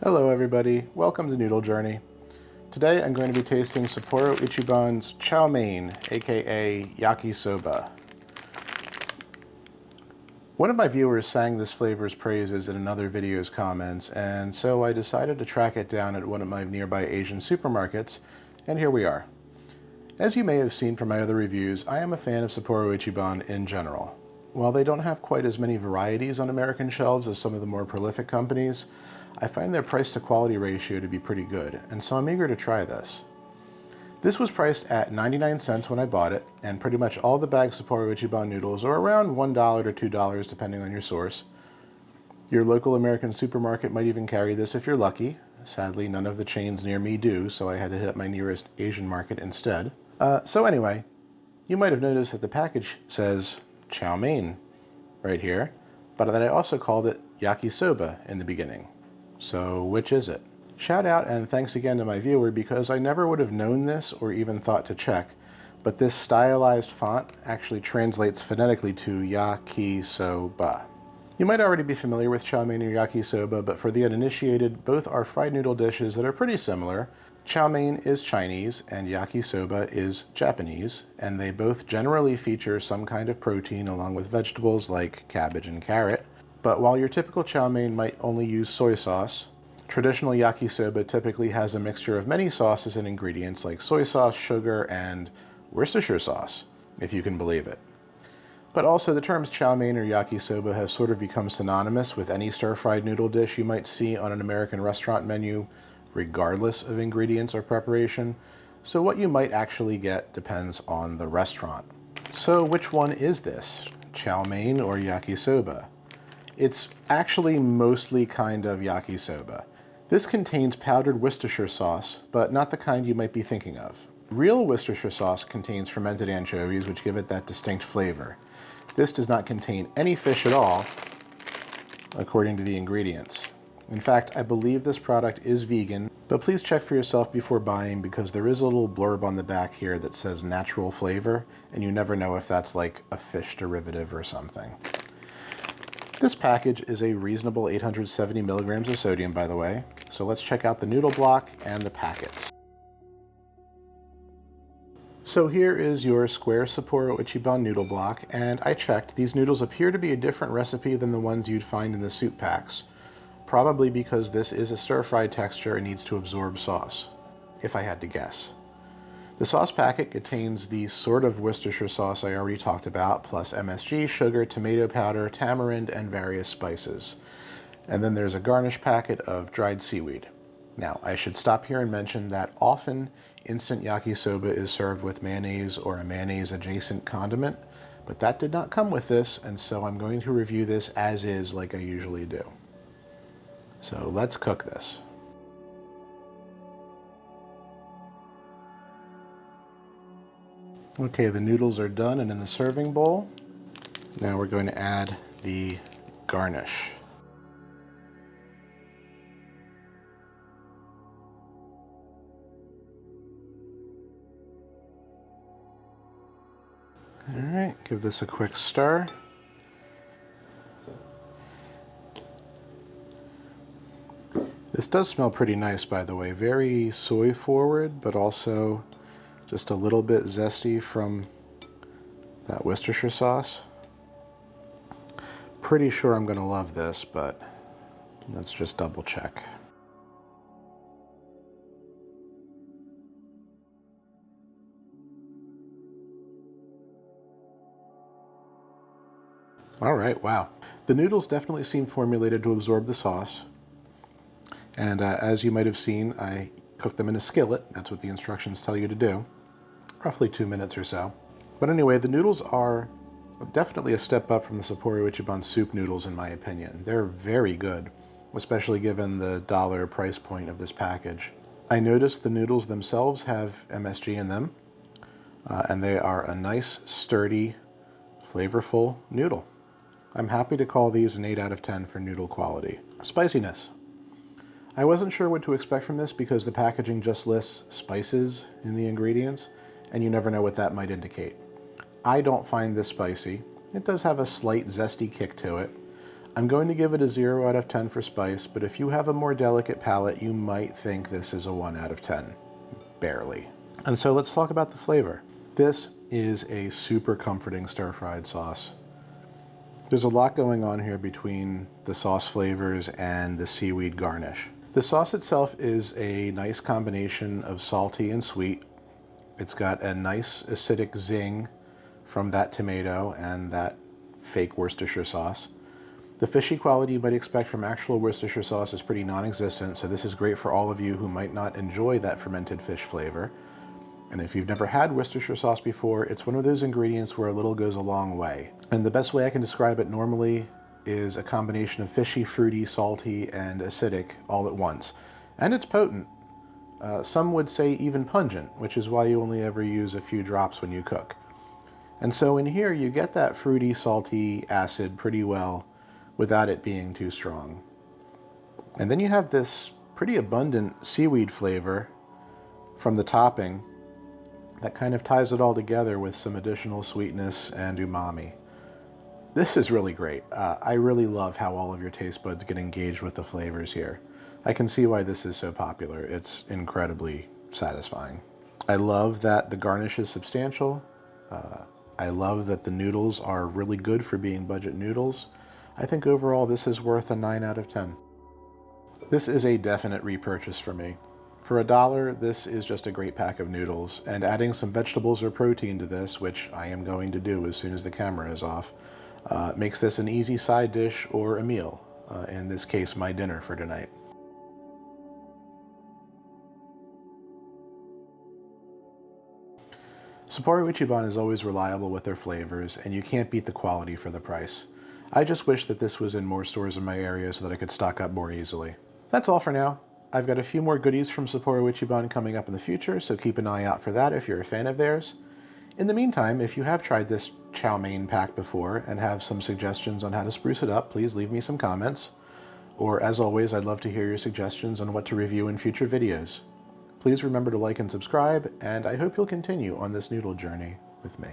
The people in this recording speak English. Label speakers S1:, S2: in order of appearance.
S1: Hello everybody, welcome to Noodle Journey. Today I'm going to be tasting Sapporo Ichiban's Chow Mein, aka Yakisoba. One of my viewers sang this flavor's praises in another video's comments, and so I decided to track it down at one of my nearby Asian supermarkets, and here we are. As you may have seen from my other reviews, I am a fan of Sapporo Ichiban in general. While they don't have quite as many varieties on American shelves as some of the more prolific companies, I find their price to quality ratio to be pretty good, and so I'm eager to try this. This was priced at 99 cents when I bought it, and pretty much all the bagged Sapporo Ichiban noodles are around $1 to $2 depending on your source. Your local American supermarket might even carry this if you're lucky. Sadly, none of the chains near me do, so I had to hit up my nearest Asian market instead. So anyway, you might have noticed that the package says Chow Mein right here, but that I also called it Yakisoba in the beginning. So which is it? Shout out and thanks again to my viewer, because I never would have known this or even thought to check, but this stylized font actually translates phonetically to Yakisoba. You might already be familiar with Chow Mein or Yakisoba, but for the uninitiated, both are fried noodle dishes that are pretty similar. Chow Mein is Chinese and Yakisoba is Japanese, and they both generally feature some kind of protein along with vegetables like cabbage and carrot. But while your typical chow mein might only use soy sauce, traditional yakisoba typically has a mixture of many sauces and ingredients like soy sauce, sugar, and Worcestershire sauce, if you can believe it. But also the terms chow mein or yakisoba have sort of become synonymous with any stir-fried noodle dish you might see on an American restaurant menu, regardless of ingredients or preparation. So what you might actually get depends on the restaurant. So which one is this, chow mein or yakisoba? It's actually mostly kind of yakisoba. This contains powdered Worcestershire sauce, but not the kind you might be thinking of. Real Worcestershire sauce contains fermented anchovies, which give it that distinct flavor. This does not contain any fish at all, according to the ingredients. In fact, I believe this product is vegan, but please check for yourself before buying, because there is a little blurb on the back here that says natural flavor, and you never know if that's like a fish derivative or something. This package is a reasonable 870 milligrams of sodium, by the way, so let's check out the noodle block and the packets. So here is your square Sapporo Ichiban noodle block, and I checked. These noodles appear to be a different recipe than the ones you'd find in the soup packs, probably because this is a stir-fried texture and needs to absorb sauce, if I had to guess. The sauce packet contains the sort of Worcestershire sauce I already talked about, plus MSG, sugar, tomato powder, tamarind, and various spices. And then there's a garnish packet of dried seaweed. Now, I should stop here and mention that often instant yakisoba is served with mayonnaise or a mayonnaise-adjacent condiment, but that did not come with this, and so I'm going to review this as is like I usually do. So let's cook this. Okay, the noodles are done and in the serving bowl. Now we're going to add the garnish. All right, give this a quick stir. This does smell pretty nice, by the way. Very soy forward, but also just a little bit zesty from that Worcestershire sauce. Pretty sure I'm gonna love this, but let's just double check. All right, wow. The noodles definitely seem formulated to absorb the sauce. And as you might have seen, I cooked them in a skillet. That's what the instructions tell you to do. Roughly 2 minutes or so. But anyway, the noodles are definitely a step up from the Sapporo Ichiban soup noodles in my opinion. They're very good, especially given the dollar price point of this package. I noticed the noodles themselves have MSG in them, and they are a nice, sturdy, flavorful noodle. I'm happy to call these an 8 out of 10 for noodle quality. Spiciness. I wasn't sure what to expect from this because the packaging just lists spices in the ingredients, and you never know what that might indicate. I don't find this spicy. It does have a slight zesty kick to it. I'm going to give it a 0 out of 10 for spice, but if you have a more delicate palate, you might think this is a 1 out of 10. Barely. And so let's talk about the flavor. This is a super comforting stir-fried sauce. There's a lot going on here between the sauce flavors and the seaweed garnish. The sauce itself is a nice combination of salty and sweet. It's got a nice acidic zing from that tomato and that fake Worcestershire sauce. The fishy quality you might expect from actual Worcestershire sauce is pretty non-existent, so this is great for all of you who might not enjoy that fermented fish flavor. And if you've never had Worcestershire sauce before, it's one of those ingredients where a little goes a long way. And the best way I can describe it normally is a combination of fishy, fruity, salty, and acidic all at once. And it's potent. Some would say even pungent, which is why you only ever use a few drops when you cook. And so in here you get that fruity, salty acid pretty well without it being too strong. And then you have this pretty abundant seaweed flavor from the topping that kind of ties it all together with some additional sweetness and umami. This is really great. I really love how all of your taste buds get engaged with the flavors here. I can see why this is so popular. It's incredibly satisfying. I love that the garnish is substantial. I love that the noodles are really good for being budget noodles. I think overall this is worth a 9 out of 10. This is a definite repurchase for me. For $1, this is just a great pack of noodles, and adding some vegetables or protein to this, which I am going to do as soon as the camera is off, makes this an easy side dish or a meal, in this case my dinner for tonight. Sapporo Ichiban is always reliable with their flavors, and you can't beat the quality for the price. I just wish that this was in more stores in my area so that I could stock up more easily. That's all for now. I've got a few more goodies from Sapporo Ichiban coming up in the future, so keep an eye out for that if you're a fan of theirs. In the meantime, if you have tried this Chow Mein pack before and have some suggestions on how to spruce it up, please leave me some comments. Or as always, I'd love to hear your suggestions on what to review in future videos. Please remember to like and subscribe, and I hope you'll continue on this noodle journey with me.